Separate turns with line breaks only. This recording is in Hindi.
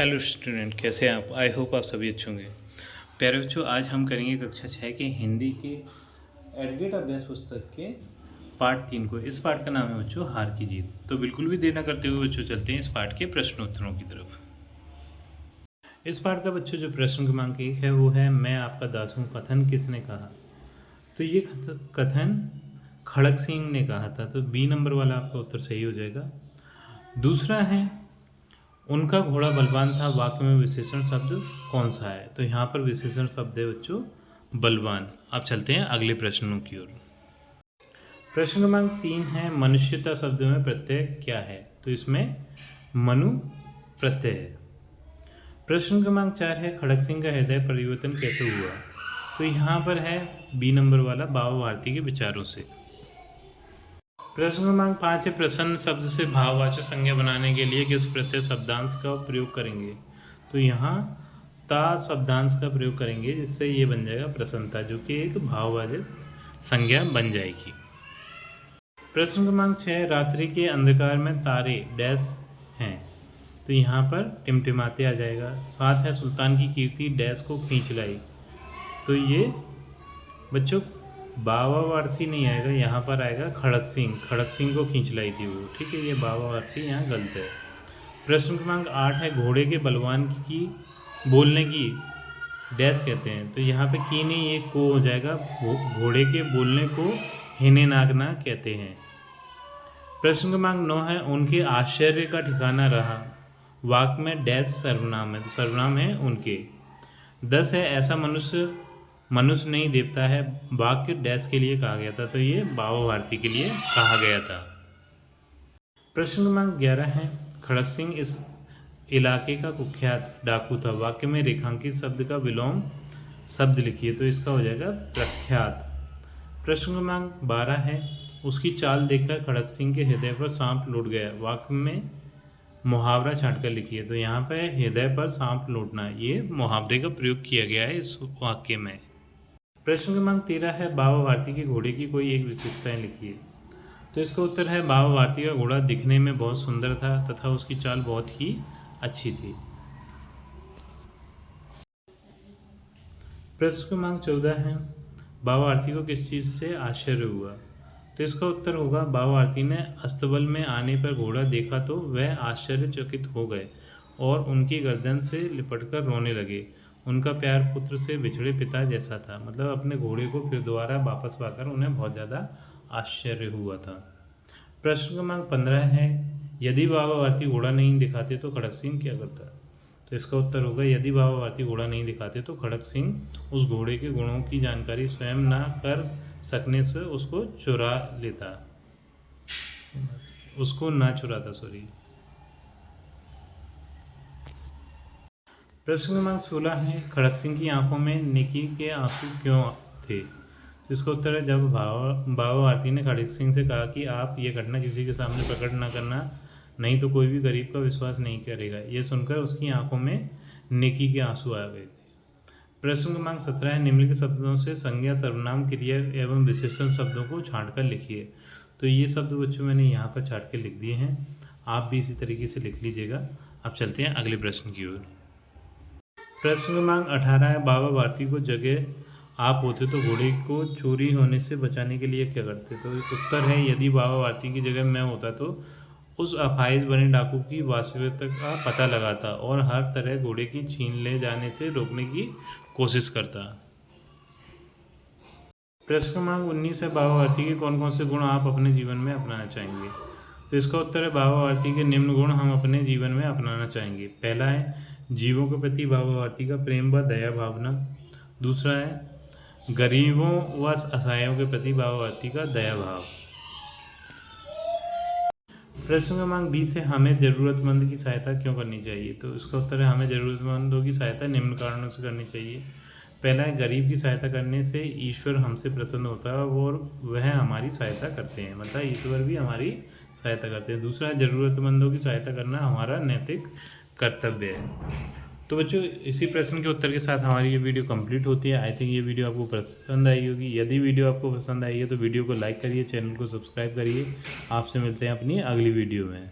हेलो स्टूडेंट, कैसे हैं आप? आई होप आप सभी अच्छे होंगे। प्यारे बच्चों, आज हम करेंगे कक्षा 6 के हिंदी के एडगेट अभ्यास पुस्तक के पार्ट 3 को। इस पार्ट का नाम है बच्चों हार की जीत। तो बिल्कुल भी देर न करते हुए बच्चों चलते हैं इस पार्ट के प्रश्नोत्तरों की तरफ। इस पार्ट का बच्चों जो प्रश्न क्रमांक 1 है वो है, मैं आपका दास हूँ, कथन किसने कहा? तो ये कथन खड़क सिंह ने कहा था। तो बी नंबर वाला आपका उत्तर सही हो जाएगा। दूसरा है, उनका घोड़ा बलवान था, वाक्य में विशेषण शब्द कौन सा है? तो यहाँ पर विशेषण शब्द है बच्चों बलवान। अब चलते हैं अगले प्रश्नों की ओर। प्रश्न क्रमांक 3 है, मनुष्यता शब्द में प्रत्यय क्या है? तो इसमें मनु प्रत्यय है। प्रश्न क्रमांक 4 है, खड़क सिंह का हृदय परिवर्तन कैसे हुआ? तो यहाँ पर है बी नंबर वाला, बाबा भारती के विचारों से। प्रश्न क्रमांक 5 है, प्रसन्न शब्द से भाववाचक संज्ञा बनाने के लिए किस प्रत्यय शब्दांश का प्रयोग करेंगे? तो यहाँ ता शब्दांश का प्रयोग करेंगे, जिससे ये बन जाएगा प्रसन्नता, जो कि एक भाववाचक संज्ञा बन जाएगी। प्रश्न क्रमांक 6, रात्रि के अंधकार में तारे डैश हैं? तो यहाँ पर टिमटिमाते आ जाएगा। 7 है, सुल्तान की कीर्ति डैश को खींच लाई? तो ये बच्चों बाबा भारती नहीं आएगा, यहाँ पर आएगा खड़क सिंह को खींच लाई थी वो। ठीक है, ये बाबा भारती यहाँ गलत है। प्रश्न क्रमांक 8 है, घोड़े के बलवान की बोलने की डैश कहते हैं? तो यहाँ पे की नहीं, ये को हो जाएगा। घोड़े के बोलने को हिने नागना कहते हैं। प्रश्न क्रमांक 9 है, उनके आश्चर्य का ठिकाना रहा, वाक्य में डैश सर्वनाम है? तो सर्वनाम है उनके। 10 है, ऐसा मनुष्य नहीं देवता है, वाक्य डैश के लिए कहा गया था? तो ये बाबा भारती के लिए कहा गया था। प्रश्न क्रमांक 11 है, खड़क सिंह इस इलाके का कुख्यात डाकू था, वाक्य में रेखांकित शब्द का विलोम शब्द लिखिए? तो इसका हो जाएगा प्रख्यात। प्रश्न क्रमांक 12 है, उसकी चाल देखकर खड़क सिंह के हृदय पर सांप लौट गया, वाक्य में मुहावरा छांटकर लिखिए? तो यहाँ पे हृदय पर सांप लौटना, ये मुहावरे का प्रयोग किया गया है इस वाक्य में। प्रश्न क्रमांक 13 है, बाबा भारती के घोड़े की कोई एक विशेषताएं लिखिए? तो इसका उत्तर है, बाबा भारती का घोड़ा दिखने में बहुत सुंदर था तथा उसकी चाल बहुत ही अच्छी थी। प्रश्न क्रमांक 14 है, बाबा भारती को किस चीज़ से आश्चर्य हुआ? तो इसका उत्तर होगा, बाबा भारती ने अस्तबल में आने पर घोड़ा देखा तो वह आश्चर्यचकित हो गए और उनकी गर्दन से लिपटकर रोने लगे। उनका प्यार पुत्र से बिछड़े पिता जैसा था। मतलब अपने घोड़े को फिर दोबारा वापस पाकर उन्हें बहुत ज़्यादा आश्चर्य हुआ था। प्रश्न क्रमांक 15 है, यदि बाबा भारती घोड़ा नहीं दिखाते तो खड़क सिंह क्या करता? तो इसका उत्तर होगा, यदि बाबा भारती घोड़ा नहीं दिखाते तो खड़क सिंह उस घोड़े के गुणों की जानकारी स्वयं ना कर सकने से उसको चुरा लेता, उसको ना चुराता, सॉरी। प्रश्न क्रमांक 16 है, खड़क सिंह की आंखों में नेकी के आंसू क्यों थे? इसका उत्तर है, जब बाबा भारती ने खड़क सिंह से कहा कि आप ये घटना किसी के सामने प्रकट ना करना, नहीं तो कोई भी गरीब का विश्वास नहीं करेगा। ये सुनकर उसकी आंखों में नेकी के आंसू आ गए थे। प्रश्न क्रमांक 17 है, निम्नलिखित शब्दों से संज्ञा, सर्वनाम, क्रिया एवं विशेषण शब्दों को छांटकर लिखिए? तो ये शब्द बच्चों मैंने यहाँ पर छांट के लिख दिए हैं, आप भी इसी तरीके से लिख लीजिएगा। अब चलते हैं अगले प्रश्न की ओर। प्रश्न क्रमांक 18 है, बाबा भारती को जगह आप होते तो घोड़े को चोरी होने से बचाने के लिए क्या करते? तो उत्तर है, यदि बाबा भारती की जगह मैं होता तो उस अफाइज बने डाकू की वास्तविकता का पता लगाता और हर तरह घोड़े की छीन ले जाने से रोकने की कोशिश करता। प्रश्न क्रमांक 19 है, बाबा भारती के कौन कौन से गुण आप अपने जीवन में अपनाना चाहेंगे? तो इसका उत्तर है, बाबा भारती के निम्न गुण हम अपने जीवन में अपनाना चाहेंगे। पहला है, जीवों के प्रति बाबा भारती का प्रेम व दया भावना। दूसरा है, गरीबों व असहायों के प्रति बाबा भारती का दया भाव। प्रश्न क्रमांक 20 है, हमें ज़रूरतमंद की सहायता क्यों करनी चाहिए? तो इसका उत्तर है, हमें ज़रूरतमंदों की सहायता निम्न कारणों से करनी चाहिए। पहला है, गरीब की सहायता करने से ईश्वर हमसे प्रसन्न होता है और वह हमारी सहायता करते हैं, मतलब ईश्वर भी हमारी सहायता करते हैं। दूसरा है, ज़रूरतमंदों की सहायता करना हमारा नैतिक कर्तव्य है। तो बच्चों, इसी प्रश्न के उत्तर के साथ हमारी ये वीडियो कंप्लीट होती है। आई थिंक ये वीडियो आपको पसंद आई होगी। यदि वीडियो आपको पसंद आई है तो वीडियो को लाइक करिए, चैनल को सब्सक्राइब करिए। आपसे मिलते हैं अपनी अगली वीडियो में।